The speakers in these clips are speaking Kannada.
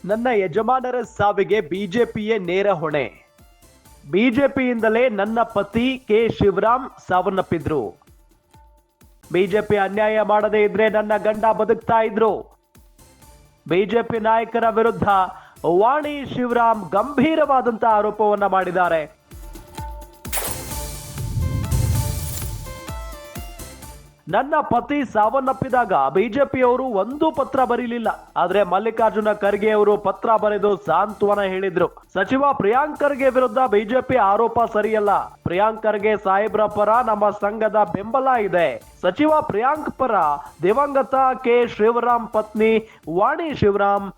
ನನ್ನ ಯಜಮಾನರ ಸಾವಿಗೆ ಬಿಜೆಪಿಯೇ ನೇರ ಹೊಣೆ. ಬಿಜೆಪಿಯಿಂದಲೇ ನನ್ನ ಪತಿ ಕೆ ಶಿವರಾಮ್ ಸಾವನ್ನಪ್ಪಿದ್ರು. ಬಿಜೆಪಿ ಅನ್ಯಾಯ ಮಾಡದೇ ಇದ್ರೆ ನನ್ನ ಗಂಡ ಬದುಕ್ತಾ ಇದ್ರು. ಬಿಜೆಪಿ ನಾಯಕರ ವಿರುದ್ಧ ವಾಣಿ ಶಿವರಾಮ್ ಗಂಭೀರವಾದಂತಹ ಆರೋಪವನ್ನ ಮಾಡಿದ್ದಾರೆ. ನನ್ನ ಪತಿ ಸಾವನ್ನಪ್ಪಿದಾಗ ಬಿಜೆಪಿಯವರು ಒಂದು ಪತ್ರ ಬರೀಲಿಲ್ಲ. ಆದ್ರೆ ಮಲ್ಲಿಕಾರ್ಜುನ ಖರ್ಗೆ ಅವರು ಪತ್ರ ಬರೆದು ಸಾಂತ್ವನ ಹೇಳಿದ್ರು. ಸಚಿವ ಪ್ರಿಯಾಂಕ್ ಖರ್ಗೆ ವಿರುದ್ಧ ಬಿಜೆಪಿ ಆರೋಪ ಸರಿಯಲ್ಲ. ಪ್ರಿಯಾಂಕ್ ಖರ್ಗೆ ಸಾಹೇಬ್ರ ಪರ ನಮ್ಮ ಸಂಘದ ಬೆಂಬಲ ಇದೆ. ಸಚಿವ ಪ್ರಿಯಾಂಕ್ ಪರ ದಿವಂಗತ ಕೆ ಶಿವರಾಮ್ ಪತ್ನಿ ವಾಣಿ ಶಿವರಾಮ್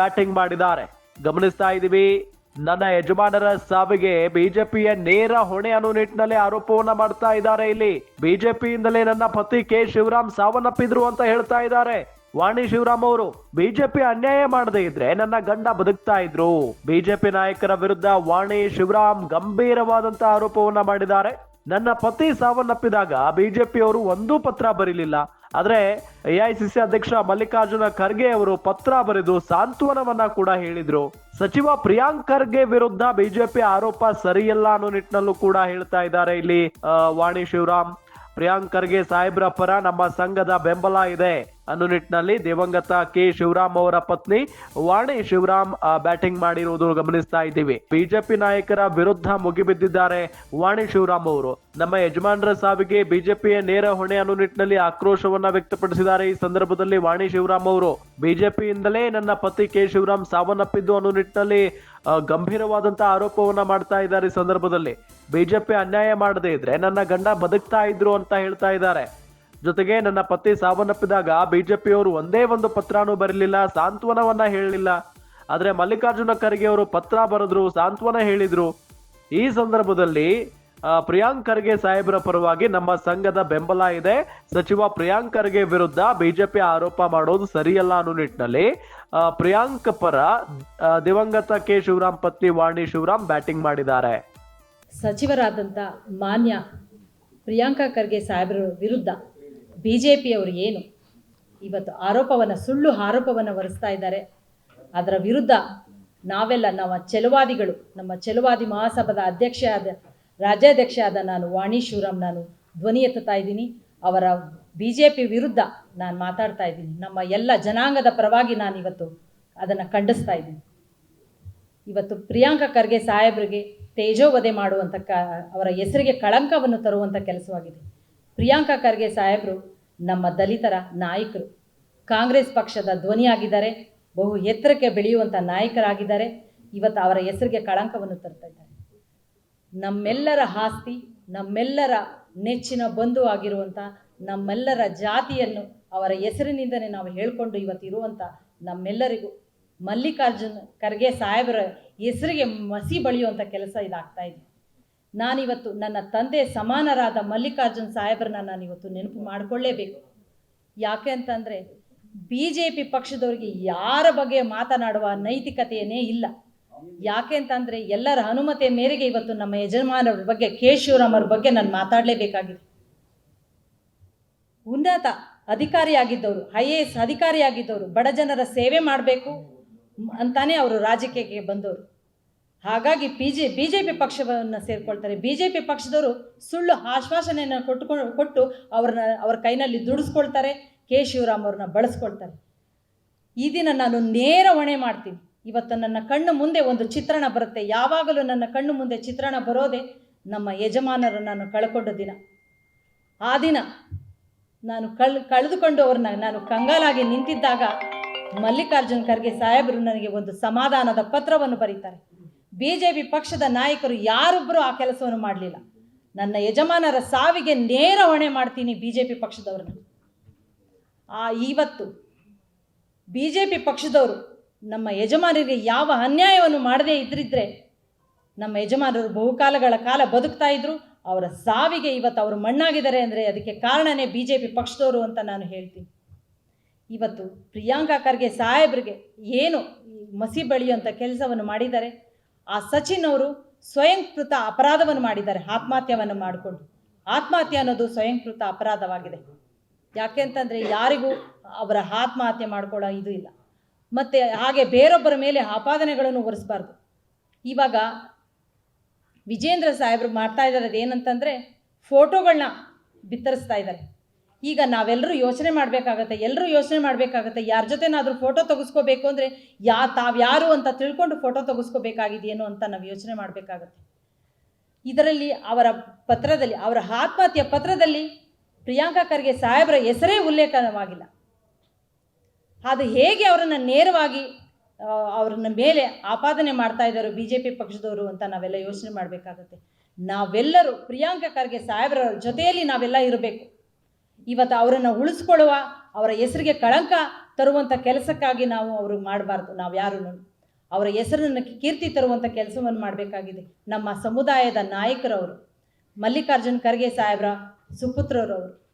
ಬ್ಯಾಟಿಂಗ್ ಮಾಡಿದ್ದಾರೆ. ಗಮನಿಸ್ತಾ ಇದೀವಿ. ನನ್ನ ಯಜಮಾನರ ಸಾವಿಗೆ ಬಿಜೆಪಿಯ ನೇರ ಹೊಣೆ ಅನ್ನೋ ನಿಟ್ಟಿನಲ್ಲಿ ಆರೋಪವನ್ನ ಮಾಡ್ತಾ ಇದ್ದಾರೆ. ಇಲ್ಲಿ ಬಿಜೆಪಿಯಿಂದಲೇ ನನ್ನ ಪತಿ ಕೆ ಶಿವರಾಮ್ ಸಾವನ್ನಪ್ಪಿದ್ರು ಅಂತ ಹೇಳ್ತಾ ಇದ್ದಾರೆ ವಾಣಿ ಶಿವರಾಮ್ ಅವರು. ಬಿಜೆಪಿ ಅನ್ಯಾಯ ಮಾಡದೇ ಇದ್ರೆ ನನ್ನ ಗಂಡ ಬದುಕ್ತಾ ಇದ್ರು. ಬಿಜೆಪಿ ನಾಯಕರ ವಿರುದ್ಧ ವಾಣಿ ಶಿವರಾಮ್ ಗಂಭೀರವಾದಂತ ಆರೋಪವನ್ನ ಮಾಡಿದ್ದಾರೆ. ನನ್ನ ಪತಿ ಸಾವನ್ನಪ್ಪಿದಾಗ ಬಿಜೆಪಿಯವರು ಒಂದೂ ಪತ್ರ ಬರೀಲಿಲ್ಲ. ಆದ್ರೆ ಎಐಸಿಸಿ ಅಧ್ಯಕ್ಷ ಮಲ್ಲಿಕಾರ್ಜುನ ಖರ್ಗೆ ಅವರು ಪತ್ರ ಬರೆದು ಸಾಂತ್ವನವನ್ನ ಕೂಡ ಹೇಳಿದ್ರು. ಸಚಿವ ಪ್ರಿಯಾಂಕ್ ಖರ್ಗೆ ವಿರುದ್ಧ ಬಿಜೆಪಿ ಆರೋಪ ಸರಿಯಲ್ಲ ಅನ್ನೋ ನಿಟ್ಟಿನಲ್ಲೂ ಕೂಡ ಹೇಳ್ತಾ ಇದ್ದಾರೆ ಇಲ್ಲಿ ವಾಣಿ ಶಿವರಾಮ್. ಪ್ರಿಯಾಂಕ್ ಖರ್ಗೆ ಸಾಹೇಬ್ರ ಪರ ನಮ್ಮ ಸಂಘದ ಬೆಂಬಲ ಇದೆ ಅನ್ನೋ ನಿಟ್ಟಿನಲ್ಲಿ ದಿವಂಗತ ಕೆ ಶಿವರಾಮ್ ಅವರ ಪತ್ನಿ ವಾಣಿ ಶಿವರಾಮ್ ಬ್ಯಾಟಿಂಗ್ ಮಾಡಿರುವುದು ಗಮನಿಸ್ತಾ ಇದ್ದೀವಿ. ಬಿಜೆಪಿ ನಾಯಕರ ವಿರುದ್ಧ ಮುಗಿಬಿದ್ದಿದ್ದಾರೆ ವಾಣಿ ಶಿವರಾಮ್ ಅವರು. ನಮ್ಮ ಯಜಮಾನರ ಸಾವಿಗೆ ಬಿಜೆಪಿಯ ನೇರ ಹೊಣೆ ಅನ್ನೋ ನಿಟ್ಟಿನಲ್ಲಿ ಆಕ್ರೋಶವನ್ನ ವ್ಯಕ್ತಪಡಿಸಿದ್ದಾರೆ. ಈ ಸಂದರ್ಭದಲ್ಲಿ ವಾಣಿ ಶಿವರಾಮ್ ಅವರು ಬಿಜೆಪಿಯಿಂದಲೇ ನನ್ನ ಪತಿ ಕೆ ಶಿವರಾಮ್ ಸಾವನ್ನಪ್ಪಿದ್ದು ಅನ್ನೋ ನಿಟ್ಟಿನಲ್ಲಿ ಗಂಭೀರವಾದಂತಹ ಆರೋಪವನ್ನ ಮಾಡ್ತಾ ಇದ್ದಾರೆ. ಈ ಸಂದರ್ಭದಲ್ಲಿ ಬಿಜೆಪಿ ಅನ್ಯಾಯ ಮಾಡದೇ ಇದ್ರೆ ನನ್ನ ಗಂಡ ಬದುಕ್ತಾ ಇದ್ರು ಅಂತ ಹೇಳ್ತಾ ಇದ್ದಾರೆ. ಜೊತೆಗೆ ನನ್ನ ಪತಿ ಸಾವನ್ನಪ್ಪಿದಾಗ ಬಿಜೆಪಿಯವರು ಒಂದೇ ಒಂದು ಪತ್ರನೂ ಬರಲಿಲ್ಲ, ಸಾಂತ್ವನವನ್ನ ಹೇಳಲಿಲ್ಲ. ಆದ್ರೆ ಮಲ್ಲಿಕಾರ್ಜುನ ಖರ್ಗೆ ಅವರು ಪತ್ರ ಬರೆದ್ರು, ಸಾಂತ್ವನ ಹೇಳಿದ್ರು. ಈ ಸಂದರ್ಭದಲ್ಲಿ ಪ್ರಿಯಾಂಕ್ ಖರ್ಗೆ ಸಾಹೇಬ್ರ ಪರವಾಗಿ ನಮ್ಮ ಸಂಘದ ಬೆಂಬಲ ಇದೆ. ಸಚಿವ ಪ್ರಿಯಾಂಕ್ ಖರ್ಗೆ ವಿರುದ್ಧ ಬಿಜೆಪಿ ಆರೋಪ ಮಾಡೋದು ಸರಿಯಲ್ಲ ಅನ್ನೋ ನಿಟ್ಟಿನಲ್ಲಿ ಪ್ರಿಯಾಂಕ್ ಪರ ದಿವಂಗತ ಕೆ ಶಿವರಾಮ್ ಪತ್ನಿ ವಾಣಿ ಶಿವರಾಮ್ ಬ್ಯಾಟಿಂಗ್ ಮಾಡಿದ್ದಾರೆ. ಸಚಿವರಾದಂಥ ಮಾನ್ಯ ಪ್ರಿಯಾಂಕಾ ಖರ್ಗೆ ಸಾಹೇಬ್ರ ವಿರುದ್ಧ ಬಿಜೆಪಿಯವರು ಏನು ಇವತ್ತು ಸುಳ್ಳು ಆರೋಪವನ್ನು ಹೊರಿಸ್ತಾ ಇದ್ದಾರೆ. ಅದರ ವಿರುದ್ಧ ನಾವೆಲ್ಲ ನಮ್ಮ ಚೆಲುವಾದಿ ಮಹಾಸಭಾದ ರಾಜ್ಯಾಧ್ಯಕ್ಷ ಆದ ನಾನು ವಾಣಿ ಶಿವರಾಮ್ ನಾನು ಧ್ವನಿ ಎತ್ತುತ್ತಾ ಇದ್ದೀನಿ. ಅವರ ಬಿಜೆಪಿ ವಿರುದ್ಧ ನಾನು ಮಾತಾಡ್ತಾ ಇದ್ದೀನಿ. ನಮ್ಮ ಎಲ್ಲ ಜನಾಂಗದ ಪರವಾಗಿ ನಾನು ಇವತ್ತು ಅದನ್ನು ಖಂಡಿಸ್ತಾ ಇದ್ದೀನಿ. ಇವತ್ತು ಪ್ರಿಯಾಂಕಾ ಖರ್ಗೆ ಸಾಹೇಬ್ರಿಗೆ ತೇಜೋವಧೆ ಮಾಡುವಂಥ ಅವರ ಹೆಸರಿಗೆ ಕಳಂಕವನ್ನು ತರುವಂಥ ಕೆಲಸವಾಗಿದೆ. ಪ್ರಿಯಾಂಕಾ ಖರ್ಗೆ ಸಾಹೇಬರು ನಮ್ಮ ದಲಿತರ ನಾಯಕರು, ಕಾಂಗ್ರೆಸ್ ಪಕ್ಷದ ಧ್ವನಿಯಾಗಿದ್ದಾರೆ, ಬಹು ಎತ್ತರಕ್ಕೆ ಬೆಳೆಯುವಂಥ ನಾಯಕರಾಗಿದ್ದಾರೆ. ಇವತ್ತು ಅವರ ಹೆಸರಿಗೆ ಕಳಂಕವನ್ನು ತರ್ತಾ ಇದ್ದಾರೆ. ನಮ್ಮೆಲ್ಲರ ಆಸ್ತಿ, ನಮ್ಮೆಲ್ಲರ ನೆಚ್ಚಿನ ಬಂಧು ಆಗಿರುವಂಥ ನಮ್ಮೆಲ್ಲರ ಜಾತಿಯನ್ನು ಅವರ ಹೆಸರಿನಿಂದಲೇ ನಾವು ಹೇಳ್ಕೊಂಡು ಇವತ್ತಿರುವಂಥ ನಮ್ಮೆಲ್ಲರಿಗೂ ಮಲ್ಲಿಕಾರ್ಜುನ್ ಖರ್ಗೆ ಸಾಹೇಬರ ಹೆಸರಿಗೆ ಮಸಿ ಬಳಿಯುವಂಥ ಕೆಲಸ ಇದಾಗ್ತಾ ಇದೆ. ನಾನಿವತ್ತು ನನ್ನ ತಂದೆ ಸಮಾನರಾದ ಮಲ್ಲಿಕಾರ್ಜುನ್ ಸಾಹೇಬ್ರನ್ನ ನಾನಿವತ್ತು ನೆನಪು ಮಾಡಿಕೊಳ್ಳೇಬೇಕು. ಯಾಕೆ ಅಂತಂದರೆ BJP ಪಕ್ಷದವರಿಗೆ ಯಾರ ಬಗ್ಗೆ ಮಾತನಾಡುವ ನೈತಿಕತೆಯೇ ಇಲ್ಲ. ಯಾಕೆ ಅಂತಂದರೆ ಎಲ್ಲರ ಅನುಮತಿಯ ಮೇರೆಗೆ ಇವತ್ತು ನಮ್ಮ ಯಜಮಾನರ ಬಗ್ಗೆ ಕೆ ಶಿವರಾಮ್ ಅವ್ರ ಬಗ್ಗೆ ನಾನು ಮಾತಾಡಲೇಬೇಕಾಗಿದೆ. ಉನ್ನತ ಅಧಿಕಾರಿಯಾಗಿದ್ದವರು, IAS ಅಧಿಕಾರಿಯಾಗಿದ್ದವರು, ಬಡ ಜನರ ಸೇವೆ ಮಾಡಬೇಕು ಅಂತಾನೆ ಅವರು ರಾಜಕೀಯಕ್ಕೆ ಬಂದವರು. ಹಾಗಾಗಿ BJP ಪಕ್ಷವನ್ನು ಸೇರ್ಕೊಳ್ತಾರೆ. BJP ಪಕ್ಷದವರು ಸುಳ್ಳು ಆಶ್ವಾಸನೆಯನ್ನು ಕೊಟ್ಟು ಅವ್ರ ಕೈನಲ್ಲಿ ದುಡಿಸ್ಕೊಳ್ತಾರೆ. ಕೆ ಶಿವರಾಮ್ ಅವ್ರನ್ನ ಬಳಸ್ಕೊಳ್ತಾರೆ. ಈ ದಿನ ನಾನು ನೇರ ಹೊಣೆ ಮಾಡ್ತೀನಿ. ಇವತ್ತು ನನ್ನ ಕಣ್ಣು ಮುಂದೆ ಒಂದು ಚಿತ್ರಣ ಬರುತ್ತೆ. ಯಾವಾಗಲೂ ನನ್ನ ಕಣ್ಣು ಮುಂದೆ ಚಿತ್ರಣ ಬರೋದೇ ನಮ್ಮ ಯಜಮಾನರು ನಾನು ಕಳ್ಕೊಂಡ ದಿನ. ಆ ದಿನ ನಾನು ಕಳೆದುಕೊಂಡು ಅವ್ರನ್ನ ನಾನು ಕಂಗಾಲಾಗಿ ನಿಂತಿದ್ದಾಗ ಮಲ್ಲಿಕಾರ್ಜುನ್ ಖರ್ಗೆ ಸಾಹೇಬರು ನನಗೆ ಒಂದು ಸಮಾಧಾನದ ಪತ್ರವನ್ನು ಬರೀತಾರೆ. BJP ಪಕ್ಷದ ನಾಯಕರು ಯಾರೊಬ್ಬರು ಆ ಕೆಲಸವನ್ನು ಮಾಡಲಿಲ್ಲ. ನನ್ನ ಯಜಮಾನರ ಸಾವಿಗೆ ನೇರ ಹೊಣೆ ಮಾಡ್ತೀನಿ BJP ಪಕ್ಷದವ್ರನ್ನ. ಇವತ್ತು BJP ಪಕ್ಷದವರು ನಮ್ಮ ಯಜಮಾನರಿಗೆ ಯಾವ ಅನ್ಯಾಯವನ್ನು ಮಾಡದೇ ಇದ್ರಿದ್ರೆ ನಮ್ಮ ಯಜಮಾನರು ಬಹುಕಾಲಗಳ ಕಾಲ ಬದುಕ್ತಾ ಇದ್ರು. ಅವರ ಸಾವಿಗೆ ಇವತ್ತು ಅವರು ಮಣ್ಣಾಗಿದ್ದಾರೆ ಅಂದರೆ ಅದಕ್ಕೆ ಕಾರಣನೇ BJP ಪಕ್ಷದವರು ಅಂತ ನಾನು ಹೇಳ್ತೀನಿ. ಇವತ್ತು ಪ್ರಿಯಾಂಕಾ ಖರ್ಗೆ ಸಾಹೇಬ್ರಿಗೆ ಏನು ಮಸಿ ಬಳಿಯುವಂಥ ಕೆಲಸವನ್ನು ಮಾಡಿದ್ದಾರೆ. ಆ ಸಚಿನ್ ಅವರು ಸ್ವಯಂಕೃತ ಅಪರಾಧವನ್ನು ಮಾಡಿದ್ದಾರೆ. ಆತ್ಮಹತ್ಯವನ್ನು ಮಾಡಿಕೊಂಡು. ಆತ್ಮಹತ್ಯೆ ಅನ್ನೋದು ಸ್ವಯಂಕೃತ ಅಪರಾಧವಾಗಿದೆ. ಯಾಕೆ ಅಂತಂದರೆ ಯಾರಿಗೂ ಅವರ ಆತ್ಮಹತ್ಯೆ ಮಾಡ್ಕೊಳ್ಳೋ ಇದು ಇಲ್ಲ. ಮತ್ತು ಹಾಗೆ ಬೇರೊಬ್ಬರ ಮೇಲೆ ಆಪಾದನೆಗಳನ್ನು ಹೊರಿಸಬಾರ್ದು. ಇವಾಗ ವಿಜೇಂದ್ರ ಸಾಹೇಬರು ಮಾಡ್ತಾ ಇದ್ದಾರೆ ಏನಂತಂದರೆ ಫೋಟೋಗಳನ್ನ ಬಿತ್ತರಿಸ್ತಾ ಇದ್ದಾರೆ. ಈಗ ನಾವೆಲ್ಲರೂ ಯೋಚನೆ ಮಾಡಬೇಕಾಗತ್ತೆ, ಎಲ್ಲರೂ ಯೋಚನೆ ಮಾಡಬೇಕಾಗತ್ತೆ, ಯಾರ ಜೊತೆನಾದರೂ ಫೋಟೋ ತೆಗೆಸ್ಕೋಬೇಕು ಅಂದರೆ ತಾವ್ಯಾರು ಅಂತ ತಿಳ್ಕೊಂಡು ಫೋಟೋ ತೆಗೆಸ್ಕೋಬೇಕಾಗಿದೆಯೇನೋ ಅಂತ ನಾವು ಯೋಚನೆ ಮಾಡಬೇಕಾಗತ್ತೆ. ಇದರಲ್ಲಿ ಅವರ ಪತ್ರದಲ್ಲಿ, ಅವರ ಆತ್ಮಹತ್ಯೆ ಪತ್ರದಲ್ಲಿ ಪ್ರಿಯಾಂಕಾ ಖರ್ಗೆ ಸಾಹೇಬರ ಹೆಸರೇ ಉಲ್ಲೇಖನವಾಗಿಲ್ಲ. ಅದು ಹೇಗೆ ಅವರನ್ನು ನೇರವಾಗಿ ಅವ್ರನ್ನ ಮೇಲೆ ಆಪಾದನೆ ಮಾಡ್ತಾ ಇದ್ದಾರೆ BJP ಪಕ್ಷದವರು ಅಂತ ನಾವೆಲ್ಲ ಯೋಚನೆ ಮಾಡಬೇಕಾಗತ್ತೆ. ನಾವೆಲ್ಲರೂ ಪ್ರಿಯಾಂಕಾ ಖರ್ಗೆ ಸಾಹೇಬರ ಜೊತೆಯಲ್ಲಿ ನಾವೆಲ್ಲ ಇರಬೇಕು. ಇವತ್ತು ಅವರನ್ನು ಉಳಿಸ್ಕೊಳ್ಳುವ, ಅವರ ಹೆಸರಿಗೆ ಕಳಂಕ ತರುವಂಥ ಕೆಲಸಕ್ಕಾಗಿ ನಾವು ಅವ್ರಿಗೆ ಮಾಡಬಾರ್ದು. ನಾವು ಯಾರೂ ಅವರ ಹೆಸರನ್ನು ಕೀರ್ತಿ ತರುವಂಥ ಕೆಲಸವನ್ನು ಮಾಡಬೇಕಾಗಿದೆ. ನಮ್ಮ ಸಮುದಾಯದ ನಾಯಕರವರು, ಮಲ್ಲಿಕಾರ್ಜುನ್ ಖರ್ಗೆ ಸಾಹೇಬರ ಸುಪುತ್ರರವರು.